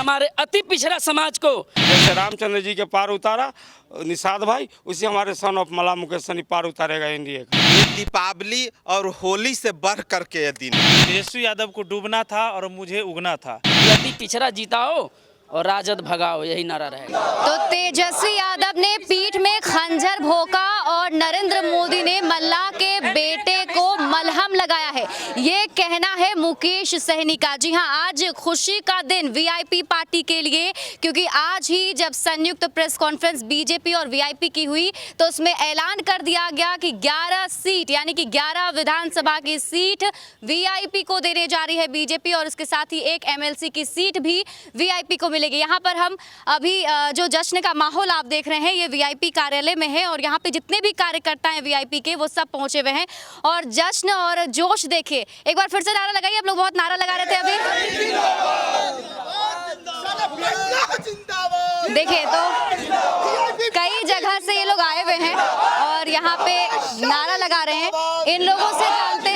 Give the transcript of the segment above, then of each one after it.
हमारे अति पिछड़ा समाज को जैसे रामचंद्र जी के पार उतारा निषाद भाई, उसी हमारे सन ऑफ मला मुकेश सहनी पार उतारेगा एनडीए का। ये दीपावली और होली से बढ़ करके ये दिन तेजस्वी यादव को डूबना था और मुझे उगना था। अति पिछड़ा जिताओ और राजद भगाओ, यही नारा रहेगा। तो तेजस्वी यादव ने पीठ में खंजर भोंका और नरेंद्र मोदी ने मल्लाह के बेटे को मलहम लगाया है, ये कहना है मुकेश सहनी का। जी हां, आज खुशी का दिन वीआईपी पार्टी के लिए, क्योंकि आज ही जब संयुक्त प्रेस कॉन्फ्रेंस बीजेपी और वीआईपी की हुई तो उसमें ऐलान कर दिया गया कि 11 सीट यानी कि 11 विधानसभा की सीट वीआईपी को देने जा रही है बीजेपी, और इसके साथ ही एक एमएलसी की सीट भी वीआईपी को मिलेगी। यहाँ पर हम अभी जो जश्न का माहौल आप देख रहे हैं ये वीआईपी कार्यालय में है, और यहाँ पे जितने भी कार्यकर्ता हैं वीआईपी के वो सब पहुंचे हुए हैं, और जश्न और जोश देखिए। एक बार फिर से नारा लगाइए, आप लोग बहुत नारा लगा रहे थे अभी। देखिए तो कई जगह से ये लोग आए हुए हैं और यहाँ पे नारा लगा रहे हैं। इन लोगों से जानते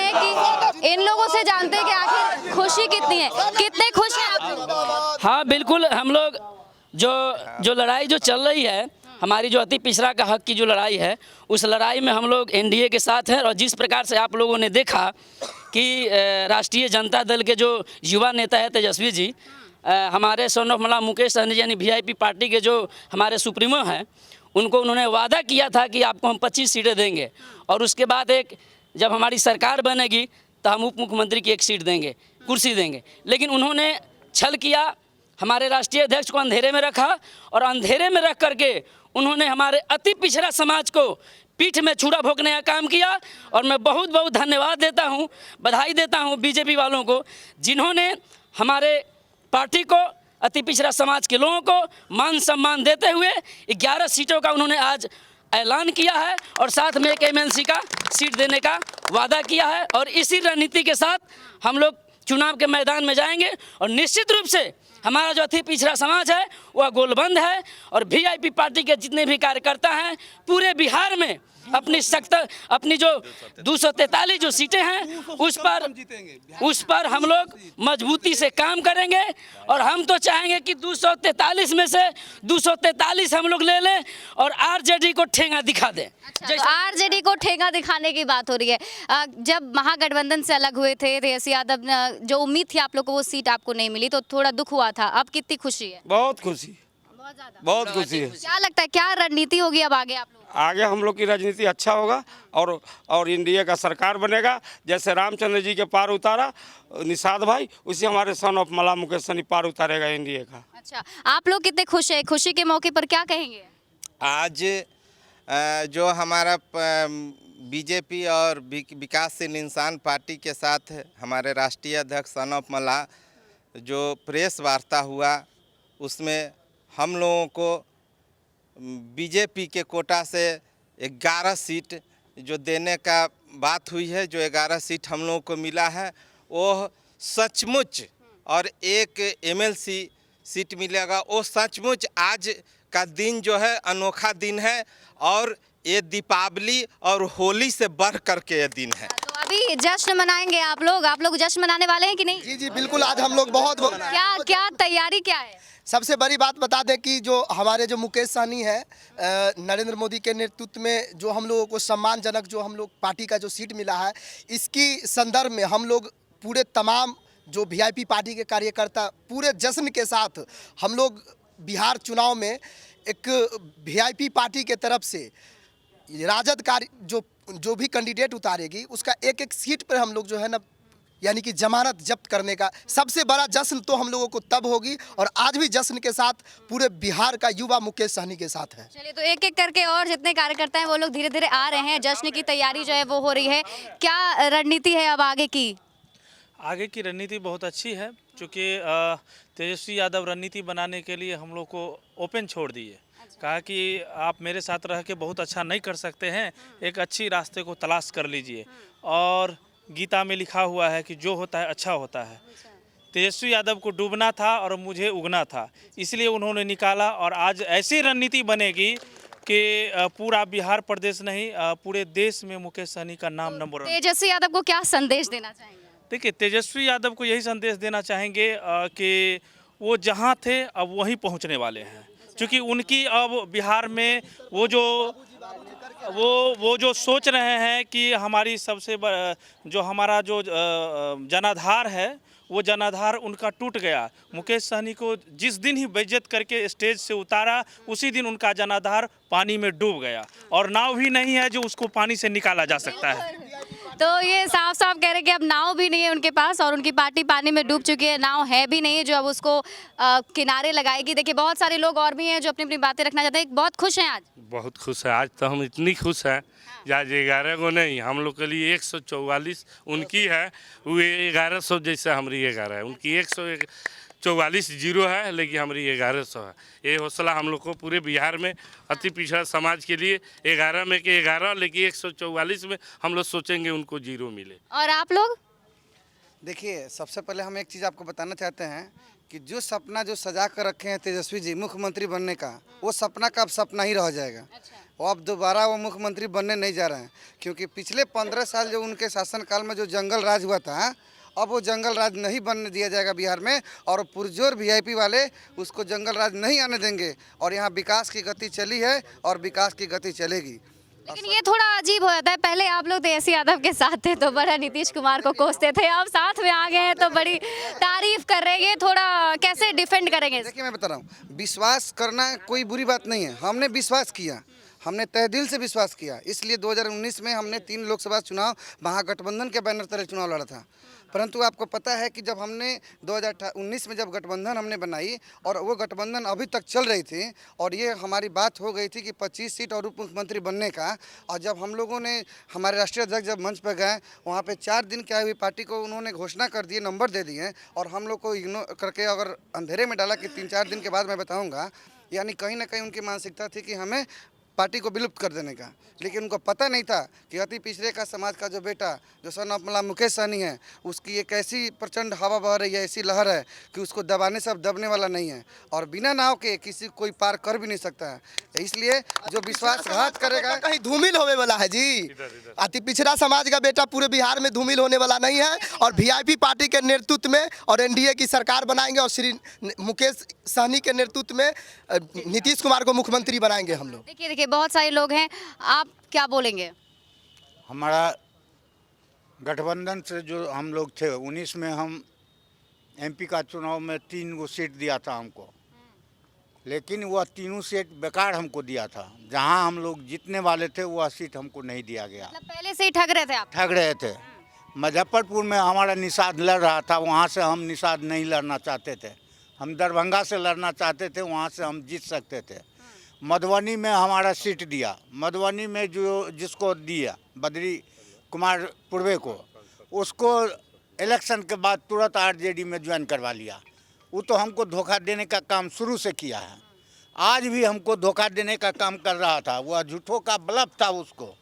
हैं कि आखिर खुशी कितनी है, कितने खुश हैं आप लोग? हाँ बिल्कुल, हम लोग जो लड़ाई जो चल रही है, हमारी जो अति पिछड़ा का हक की जो लड़ाई है, उस लड़ाई में हम लोग एनडीए के साथ हैं। और जिस प्रकार से आप लोगों ने देखा कि राष्ट्रीय जनता दल के जो युवा नेता है तेजस्वी जी, हमारे सन ऑफ मला मुकेश सहनी यानी वीआईपी पार्टी के जो हमारे सुप्रीमो हैं, उनको उन्होंने वादा किया था कि आपको हम 25 सीटें देंगे, और उसके बाद जब हमारी सरकार बनेगी तो हम उप मुख्यमंत्री की एक सीट देंगे, कुर्सी देंगे। लेकिन उन्होंने छल किया, हमारे राष्ट्रीय अध्यक्ष को अंधेरे में रखा, और अंधेरे में रख करके उन्होंने हमारे अति पिछड़ा समाज को पीठ में छुरा भोंकने का काम किया। और मैं बहुत बहुत धन्यवाद देता हूं, बधाई देता हूं बीजेपी वालों को, जिन्होंने हमारे पार्टी को, अति पिछड़ा समाज के लोगों को मान सम्मान देते हुए 11 सीटों का उन्होंने आज ऐलान किया है, और साथ में एक एमएलसी का सीट देने का वादा किया है। और इसी रणनीति के साथ हम लोग चुनाव के मैदान में जाएंगे, और निश्चित रूप से हमारा जो अति पिछड़ा समाज है वह गोलबंद है, और वीआईपी पार्टी के जितने भी कार्यकर्ता हैं पूरे बिहार में अपनी जो 243 जो सीटें हैं उस पर हम लोग मजबूती से काम करेंगे। और हम तो चाहेंगे कि 243 में से 243 हम लोग ले लें और आरजेडी को ठेंगा दिखा दें। तो आरजेडी को ठेंगा दिखाने की बात हो रही है। जब महागठबंधन से अलग हुए थे तेजस्वी यादव, जो उम्मीद थी आप लोग को वो सीट आपको नहीं मिली तो थोड़ा दुख हुआ था, अब कितनी खुशी है? बहुत खुशी, बहुत खुशी है। क्या लगता है क्या रणनीति होगी अब आगे आप लोग? आगे हम लोग की राजनीति अच्छा होगा, और एनडीए का सरकार बनेगा। जैसे रामचंद्र जी के पार उतारा निषाद भाई, उसी हमारे सन ऑफ मला मुकेश सहनी पार उतारेगा एनडीए का। अच्छा, आप लोग कितने खुश हैं? खुशी के मौके पर क्या कहेंगे? आज जो हमारा बीजेपी और विकासशील इंसान पार्टी के साथ हमारे राष्ट्रीय अध्यक्ष सन ऑफ मला जो प्रेस वार्ता हुआ, उसमें हम लोगों को बीजेपी के कोटा से 11 सीट जो देने का बात हुई है, जो 11 सीट हम लोगों को मिला है वो सचमुच, और एक एमएलसी सीट मिलेगा, वो सचमुच आज का दिन जो है अनोखा दिन है, और ये दीपावली और होली से बढ़ करके ये दिन है। तो अभी जश्न मनाएंगे आप लोग जश्न मनाने वाले हैं कि नहीं? जी बिल्कुल, आज हम लोग बहुत क्या तैयारी क्या है? सबसे बड़ी बात बता दें कि जो हमारे जो मुकेश सहनी है, नरेंद्र मोदी के नेतृत्व में जो हम लोगों को सम्मानजनक जो हम लोग पार्टी का जो सीट मिला है, इसकी संदर्भ में हम लोग पूरे तमाम जो वीआईपी पार्टी के कार्यकर्ता पूरे जश्न के साथ हम लोग बिहार चुनाव में एक वीआईपी पार्टी के तरफ से राजद जो भी कैंडिडेट उतारेगी उसका एक सीट पर हम लोग जो है ना, यानी कि जमानत जब्त करने का सबसे बड़ा जश्न तो हम लोगों को तब होगी, और आज भी जश्न के साथ पूरे बिहार का युवा मुकेश सहनी के साथ है। चलिए, तो एक एक करके और जितने कार्यकर्ता हैं वो लोग धीरे धीरे आ रहे हैं, जश्न की तैयारी जो है वो हो रही है। क्या रणनीति है अब आगे की? आगे की रणनीति बहुत अच्छी है, क्योंकि तेजस्वी यादव रणनीति बनाने के लिए हम लोग को ओपन छोड़ दिए। कहा कि आप मेरे साथ रह के बहुत अच्छा नहीं कर सकते हैं, एक अच्छी रास्ते को तलाश कर लीजिए। और गीता में लिखा हुआ है कि जो होता है अच्छा होता है। तेजस्वी यादव को डूबना था और मुझे उगना था, इसलिए उन्होंने निकाला, और आज ऐसी रणनीति बनेगी कि पूरा बिहार प्रदेश नहीं पूरे देश में मुकेश सहनी का नाम नंबर 1। तेजस्वी यादव को क्या संदेश देना चाहेंगे? देखिए, तेजस्वी यादव को यही संदेश देना चाहेंगे कि वो जहाँ थे अब वहीं पहुँचने वाले हैं, क्योंकि उनकी अब बिहार में वो जो सोच रहे हैं कि हमारी जो हमारा जो जनाधार है, वो जनाधार उनका टूट गया। मुकेश सहनी को जिस दिन ही बेइज्जत करके स्टेज से उतारा, उसी दिन उनका जनाधार पानी में डूब गया, और नाव भी नहीं है जो उसको पानी से निकाला जा सकता है। तो ये साफ साफ कह रहे हैं कि अब नाव भी नहीं है उनके पास, और उनकी पार्टी पानी में डूब चुकी है, नाव है भी नहीं जो अब उसको किनारे लगाएगी। देखिए बहुत सारे लोग और भी हैं जो अपनी अपनी बातें रखना चाहते हैं। बहुत खुश हैं आज? बहुत खुश है आज, तो हम इतनी खुश हैं आज 11 को नहीं, हम लोग के लिए 144 उनकी है, वो 1100 जैसे हमारी 11 है, उनकी 144 जीरो है, लेकिन हमारी 1100 है। ये हौसला हम लोग को पूरे बिहार में अति पिछड़ा समाज के लिए 11 में के 11, लेकिन 144 में हम लोग सोचेंगे उनको जीरो मिले। और आप लोग? देखिए, सबसे पहले हम एक चीज़ आपको बताना चाहते हैं कि जो सपना जो सजा कर रखे हैं तेजस्वी जी मुख्यमंत्री बनने का, वो सपना का अब सपना ही रह जाएगा। वो अब दोबारा वो मुख्यमंत्री बनने नहीं जा रहे हैं, क्योंकि पिछले 15 साल जो उनके शासनकाल में जो जंगल राज हुआ था, अब वो जंगल राज नहीं बनने दिया जाएगा बिहार में, और पुरजोर वीआईपी वाले उसको जंगल राज नहीं आने देंगे। और यहाँ विकास की गति चली है और विकास की गति चलेगी। लेकिन ये थोड़ा अजीब हो जाता है, पहले आप लोग तेजस्वी यादव के साथ थे तो बड़ा नीतीश कुमार को कोसते थे, अब साथ में आ गए हैं तो बड़ी तारीफ कर रहे हैं। ये थोड़ा कैसे डिफेंड करेंगे? देखिए, मैं बता रहा हूँ, विश्वास करना कोई बुरी बात नहीं है। हमने विश्वास किया, हमने तहे दिल से विश्वास किया, इसलिए 2019 में हमने 3 लोकसभा चुनाव महागठबंधन के बैनर तले चुनाव लड़ा था। परंतु आपको पता है कि जब हमने 2019 में जब गठबंधन हमने बनाई, और वो गठबंधन अभी तक चल रही थी, और ये हमारी बात हो गई थी कि 25 सीट और उप मुख्यमंत्री बनने का, और जब हम लोगों ने हमारे राष्ट्रीय अध्यक्ष जब मंच पर गए, वहाँ पे 4 दिन क्या हुई, पार्टी को उन्होंने घोषणा कर दिए, नंबर दे दिए, और हम लोग को इग्नोर करके अगर अंधेरे में डाला कि 3-4 दिन के बाद मैं बताऊँगा, यानी कहीं ना कहीं उनकी मानसिकता थी कि हमें पार्टी को विलुप्त कर देने का। लेकिन उनको पता नहीं था कि अति पिछड़े का समाज का जो बेटा जो सन ऑफ मला मुकेश सहनी है, उसकी एक ऐसी प्रचंड हवा बह रही है, ऐसी लहर है कि उसको दबाने से अब दबने वाला नहीं है, और बिना नाव के किसी कोई पार कर भी नहीं सकता है। इसलिए जो विश्वासघात करेगा, कहीं धूमिल होने वाला है जी। अति पिछड़ा समाज का बेटा पूरे बिहार में धूमिल होने वाला नहीं है, और वीआईपी पार्टी के नेतृत्व में और एनडीए की सरकार बनाएंगे, और श्री मुकेश सहनी के नेतृत्व में नीतीश कुमार को मुख्यमंत्री बनाएंगे हम लोग। देखिए बहुत सारे लोग हैं, आप क्या बोलेंगे? हमारा गठबंधन से जो हम लोग थे 19 में, हम एमपी का चुनाव में 3 गो सीट दिया था हमको, लेकिन वह तीनों सीट बेकार हमको दिया था। जहां हम लोग जीतने वाले थे वह सीट हमको नहीं दिया गया। मतलब पहले से ही ठग रहे थे आप? ठग रहे थे। मुजफ्फरपुर में हमारा निषाद लड़ रहा था, वहाँ से हम निषाद नहीं लड़ना चाहते थे। हम दरभंगा से लड़ना चाहते थे, वहाँ से हम जीत सकते थे। मधुबनी में हमारा सीट दिया, मधुबनी में जिसको दिया बद्री कुमार पूर्वे को, उसको इलेक्शन के बाद तुरंत आरजेडी में ज्वाइन करवा लिया। वो तो हमको धोखा देने का काम शुरू से किया है, आज भी हमको धोखा देने का काम कर रहा था। वह झूठों का बलफ था उसको।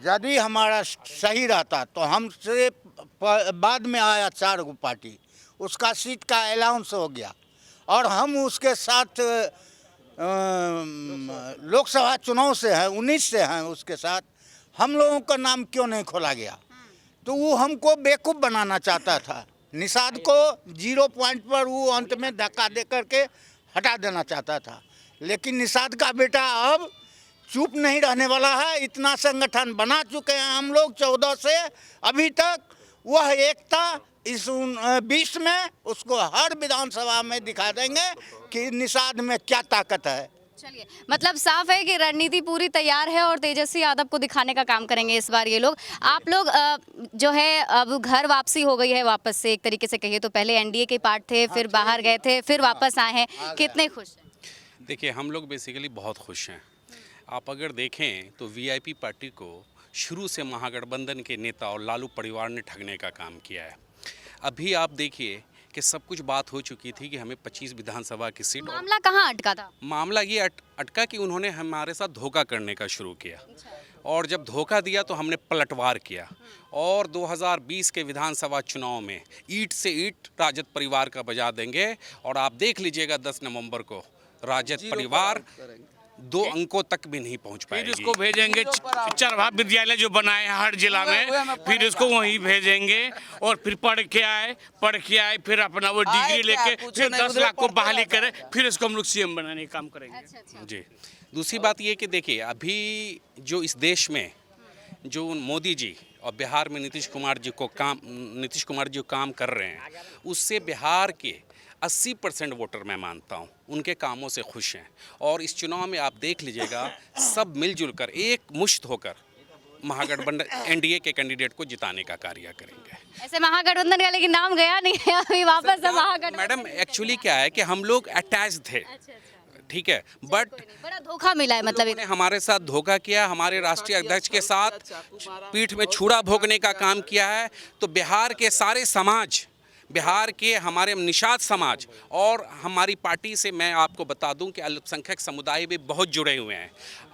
यदि हमारा सही रहता तो हमसे बाद में आया 4 गो पार्टी, उसका सीट का अलाउंस हो गया, और हम उसके साथ लोकसभा चुनाव से हैं, 19 से हैं उसके साथ। हम लोगों का नाम क्यों नहीं खोला गया? तो वो हमको बेवकूफ़ बनाना चाहता था। निषाद को 0 पॉइंट पर वो अंत में धक्का दे करके हटा देना चाहता था, लेकिन निषाद का बेटा अब चुप नहीं रहने वाला है। इतना संगठन बना चुके हैं हम लोग 14 से अभी तक। वह एकता इस 20 में उसको हर विधानसभा में दिखा देंगे कि निषाद में क्या ताकत है। चलिए, मतलब साफ है कि रणनीति पूरी तैयार है और तेजस्वी यादव को दिखाने का काम करेंगे इस बार ये लोग। आप लोग जो है अब घर वापसी हो गई है वापस से, एक तरीके से कहिए तो पहले एनडीए के पार्ट थे, फिर बाहर गए थे, फिर वापस आए हैं, कितने खुश हैं? देखिए, हम लोग बेसिकली बहुत खुश हैं। आप अगर देखें तो वीआईपी पार्टी को शुरू से महागठबंधन के नेता और लालू परिवार ने ठगने का काम किया है। अभी आप देखिए कि सब कुछ बात हो चुकी थी कि हमें 25 विधानसभा की सीट। मामला कहाँ अटका था? मामला ये अटका कि उन्होंने हमारे साथ धोखा करने का शुरू किया, और जब धोखा दिया तो हमने पलटवार किया, और 2020 के विधानसभा चुनाव में ईंट से ईंट राजद परिवार का बजा देंगे। और आप देख लीजिएगा 10 नवंबर को राजद परिवार 2 अंकों तक भी नहीं पहुंच फिर पाएगी। उसको भेजेंगे चरवा विद्यालय जो बनाए हैं हर जिला में, फिर उसको वहीं भेजेंगे और फिर पढ़ के आए फिर अपना वो डिग्री लेके फिर 10 लाख को बहाली करे, फिर उसको हम लोग सीएम बनाने का काम करेंगे। जी, दूसरी बात ये कि देखिए अभी जो इस देश में जो मोदी जी और बिहार में नीतीश कुमार जी काम कर रहे हैं, उससे बिहार के 80% वोटर मैं मानता हूँ उनके कामों से खुश हैं। और इस चुनाव में आप देख लीजिएगा सब मिलजुल कर एक मुश्त होकर महागठबंधन एनडीए के कैंडिडेट को जिताने का कार्य करेंगे। ऐसे महागठबंधन का लेकिन नाम गया नहीं है अभी वापस से महागठबंधन। मैडम एक्चुअली क्या है कि हम लोग अटैच थे, ठीक है, बट बड़ा धोखा मिला है मतलब उन्होंने हमारे साथ धोखा किया, हमारे राष्ट्रीय अध्यक्ष के साथ पीठ में छुरा भोगने का काम किया है। तो बिहार के सारे समाज, बिहार के हमारे निषाद समाज और हमारी पार्टी से मैं आपको बता दूं कि अल्पसंख्यक समुदाय भी बहुत जुड़े हुए हैं।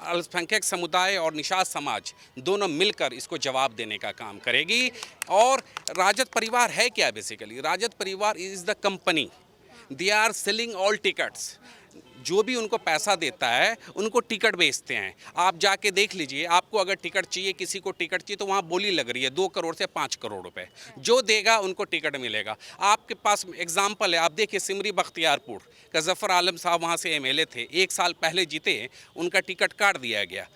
अल्पसंख्यक समुदाय और निषाद समाज दोनों मिलकर इसको जवाब देने का काम करेगी। और राजद परिवार है क्या बेसिकली? राजद परिवार is the company, they are selling all tickets. जो भी उनको पैसा देता है उनको टिकट बेचते हैं। आप जाके देख लीजिए, आपको अगर टिकट चाहिए, किसी को टिकट चाहिए तो वहाँ बोली लग रही है 2 करोड़ से 5 करोड़ रुपए। जो देगा उनको टिकट मिलेगा। आपके पास एग्जाम्पल है, आप देखिए सिमरी बख्तियारपुर का जफ़र आलम साहब वहाँ से एमएलए थे, 1 साल पहले जीते, उनका टिकट काट दिया गया।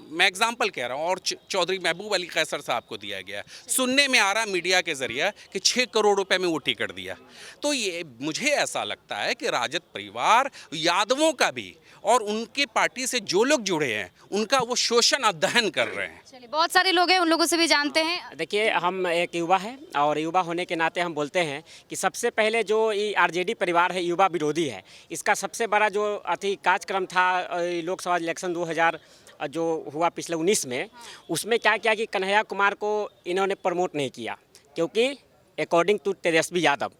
मैं एग्जाम्पल कह रहा हूँ। और चौधरी महबूब अली कैसर साहब को दिया गया। सुनने में आ रहा मीडिया के जरिए कि 6 करोड़ रुपए में वो टिकट दिया। तो ये मुझे ऐसा लगता है कि राजद परिवार यादवों का भी और उनके पार्टी से जो लोग जुड़े हैं उनका वो शोषण अध्ययन कर रहे हैं। चलिए, बहुत सारे लोग हैं, उन लोगों से भी जानते हैं। देखिए, हम एक युवा है और युवा होने के नाते हम बोलते हैं कि सबसे पहले जो ये आरजेडी परिवार है युवा विरोधी है। इसका सबसे बड़ा जो कार्यक्रम था लोकसभा इलेक्शन 2000 जो हुआ पिछले 19 में, उसमें क्या किया कि कन्हैया कुमार को इन्होंने प्रमोट नहीं किया, क्योंकि अकॉर्डिंग टू तेजस्वी यादव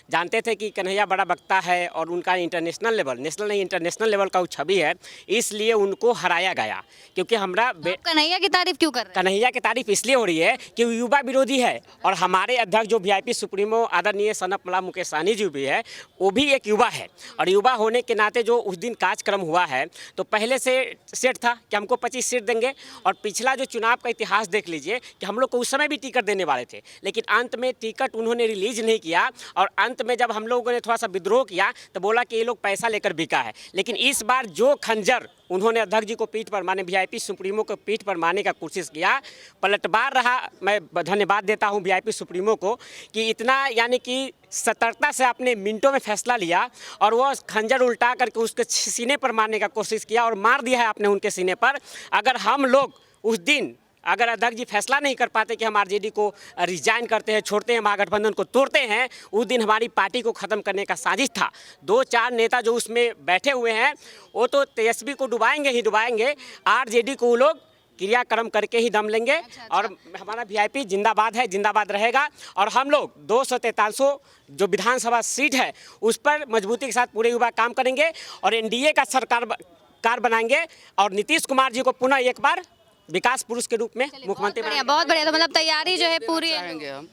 जानते थे कि कन्हैया बड़ा वक्ता है और उनका इंटरनेशनल लेवल, नेशनल नहीं इंटरनेशनल लेवल का वो छवि है, इसलिए उनको हराया गया। क्योंकि हमरा कन्हैया की तारीफ क्यों कर रहे हैं? कन्हैया की तारीफ इसलिए हो रही है कि वो युवा विरोधी है और हमारे अध्यक्ष जो वीआईपी सुप्रीमो आदरणीय सनप मला मुकेश सहनी जी भी है, वो भी एक युवा है। और युवा होने के नाते जो उस दिन कार्यक्रम हुआ है तो पहले से सेट था कि हमको 25 सीट देंगे। और पिछला जो चुनाव का इतिहास देख लीजिए कि हम लोग को उस समय भी टिकट देने वाले थे, लेकिन अंत में टिकट उन्होंने रिलीज नहीं किया। और अंत में जब हम लोगों ने थोड़ा सा विद्रोह किया तो बोला कि ये लोग पैसा लेकर बिका है। लेकिन इस बार जो खंजर उन्होंने अध्यक्ष जी को पीठ पर माने, वीआईपी सुप्रीमो को पीठ पर मारने का कोशिश किया, पलटवार रहा। मैं धन्यवाद देता हूं वीआईपी सुप्रीमो को कि इतना यानी कि सतर्कता से आपने मिनटों में फैसला लिया और वो खंजर उल्टा करके उसके सीने पर मारने का कोशिश किया और मार दिया है आपने उनके सीने पर। अगर हम लोग उस दिन अगर अध्यक्ष जी फैसला नहीं कर पाते कि हम आरजेडी को रिजाइन करते हैं, छोड़ते हैं, महागठबंधन को तोड़ते हैं, उस दिन हमारी पार्टी को ख़त्म करने का साजिश था। 2-4 नेता जो उसमें बैठे हुए हैं वो तो तेजस्वी को डुबाएंगे ही डुबाएंगे, आरजेडी को वो लोग क्रियाक्रम करके ही दम लेंगे। और हमारा वीआईपी जिंदाबाद है, जिंदाबाद रहेगा। और हम लोग 243 जो विधानसभा सीट है उस पर मजबूती के साथ पूरे युवा काम करेंगे और एनडीए का सरकार बनाएंगे और नीतीश कुमार जी को पुनः एक बार विकास पुरुष के रूप में मुख्यमंत्री बहुत बढ़िया। तो मतलब तैयारी जो है पूरी है। हम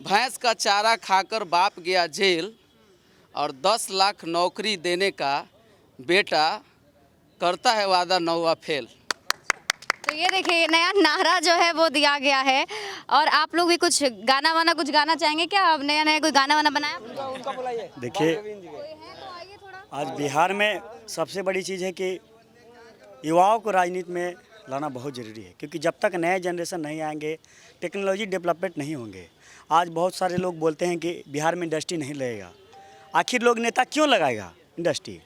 भैंस का चारा खाकर बाप गया जेल और 10 लाख नौकरी देने का बेटा करता है वादा 9वां फेल। तो ये देखिए नया नारा जो है वो दिया गया है। और आप लोग भी कुछ गाना चाहेंगे क्या? अब नया कोई गाना वाना बनाया? देखिए, आज बिहार में सबसे बड़ी चीज़ है कि युवाओं को राजनीति में लाना बहुत ज़रूरी है, क्योंकि जब तक नए जनरेशन नहीं आएंगे टेक्नोलॉजी डेवलपमेंट नहीं होंगे। आज बहुत सारे लोग बोलते हैं कि बिहार में इंडस्ट्री नहीं लगेगा। आखिर लोग नेता क्यों लगाएगा इंडस्ट्री?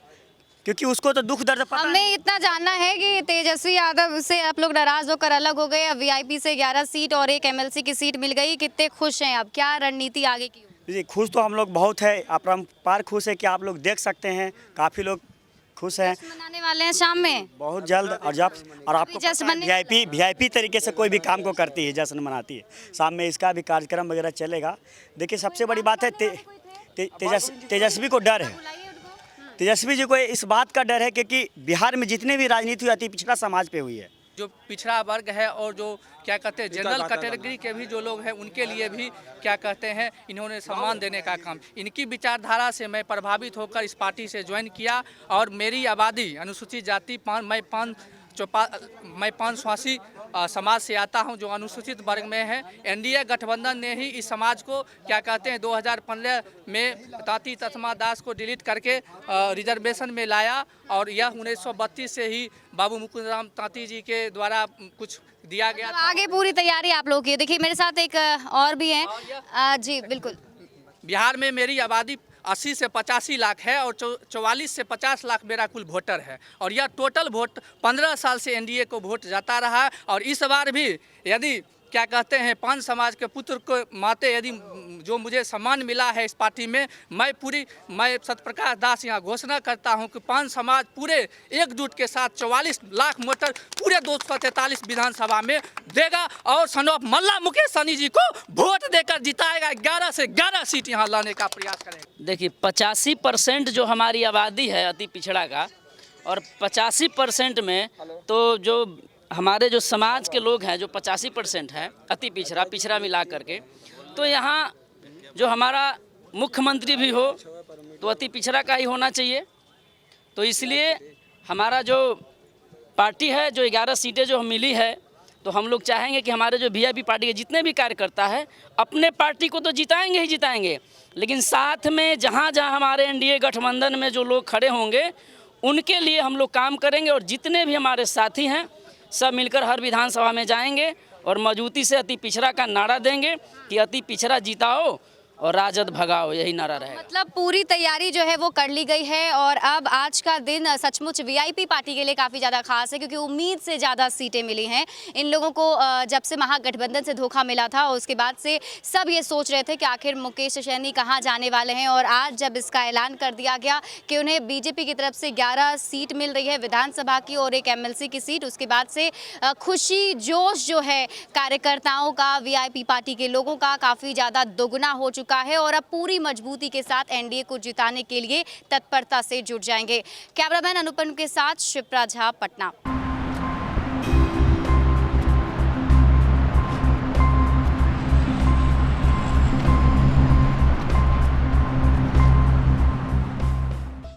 क्योंकि उसको तो दुख दर्द पता। हमें इतना जानना है कि तेजस्वी यादव से आप लोग नाराज होकर अलग हो गए, अब वीआईपी से 11 सीट और एक एमएलसी की सीट मिल गई, कितने खुश हैं? अब क्या रणनीति आगे की? जी, खुश तो हम लोग बहुत है, अपरंपार खुश है कि आप लोग देख सकते हैं काफ़ी लोग खुश हैं। मनाने वाले हैं शाम में बहुत जल्द। और आपको वीआईपी तरीके से कोई भी काम को करती है, जश्न मनाती है। शाम में इसका भी कार्यक्रम वगैरह चलेगा। देखिए, सबसे बड़ी बात है तेजस्वी को डर है। तेजस्वी जी को इस बात का डर है क्योंकि बिहार में जितने भी राजनीति हुई थी पिछड़ा समाज पे हुई है। जो पिछड़ा वर्ग है और जो क्या कहते हैं जनरल कैटेगरी के भी जो लोग हैं उनके लिए भी क्या कहते हैं इन्होंने सम्मान देने का काम, इनकी विचारधारा से मैं प्रभावित होकर इस पार्टी से ज्वाइन किया। और मेरी आबादी अनुसूचित जाति मैं 588 समाज से आता हूं जो अनुसूचित वर्ग में है। एनडीए गठबंधन ने ही इस समाज को क्या कहते हैं 2015 में तांती तस्मा दास को डिलीट करके रिजर्वेशन में लाया और यह 1932 से ही बाबू मुकुंद राम तांती जी के द्वारा कुछ दिया गया था। आगे पूरी तैयारी आप लोग की। देखिए मेरे साथ एक और भी हैं। जी बिल्कुल। बिहार में मेरी आबादी 80 से 85 लाख है और 44 से 50 लाख मेरा कुल वोटर है और यह टोटल वोट 15 साल से एनडीए को वोट जाता रहा। और इस बार भी यदि क्या कहते हैं 5 समाज के पुत्र को माते यदि जो मुझे सम्मान मिला है इस पार्टी में, मैं सत्यप्रकाश दास यहाँ घोषणा करता हूँ कि 5 समाज पूरे एकजुट के साथ 44 लाख वोटर पूरे 243 विधानसभा में देगा और सन ऑफ मल्ला मुकेश सहनी जी को वोट देकर जिताएगा। 11 से 11 सीट यहाँ लाने का प्रयास करेगा। देखिए 85% जो हमारी आबादी है अति पिछड़ा का, और 85% में तो जो हमारे जो समाज के लोग हैं जो 85% हैं अति पिछड़ा मिला करके, तो यहाँ जो हमारा मुख्यमंत्री भी हो तो अति पिछड़ा का ही होना चाहिए। तो इसलिए हमारा जो पार्टी है जो 11 सीटें जो मिली है, तो हम लोग चाहेंगे कि हमारे जो वीआईपी पार्टी के जितने भी कार्यकर्ता है अपने पार्टी को तो जिताएंगे ही जिताएंगे, लेकिन साथ में जहाँ जहाँ हमारे एनडीए गठबंधन में जो लोग खड़े होंगे उनके लिए हम लोग काम करेंगे। और जितने भी हमारे साथी हैं सब मिलकर हर विधानसभा में जाएंगे और मजबूती से अति पिछड़ा का नारा देंगे कि अति पिछड़ा जिताओ और राजद भगाओ, यही नारा रहेगा। मतलब पूरी तैयारी जो है वो कर ली गई है और अब आज का दिन सचमुच वीआईपी पार्टी के लिए काफ़ी ज़्यादा खास है क्योंकि उम्मीद से ज़्यादा सीटें मिली हैं इन लोगों को। जब से महागठबंधन से धोखा मिला था उसके बाद से सब ये सोच रहे थे कि आखिर मुकेश सहनी कहाँ जाने वाले हैं, और आज जब इसका ऐलान कर दिया गया कि उन्हें बीजेपी की तरफ से 11 सीट मिल रही है विधानसभा की और एक एमएलसी की सीट, उसके बाद से खुशी जोश जो है कार्यकर्ताओं का, वीआईपी पार्टी के लोगों का काफ़ी ज़्यादा दोगुना हो चुका है और अब पूरी मजबूती के साथ एनडीए को जिताने के लिए तत्परता से जुट जाएंगे। कैमरामैन अनुपम के साथ शिप्रा झा, पटना।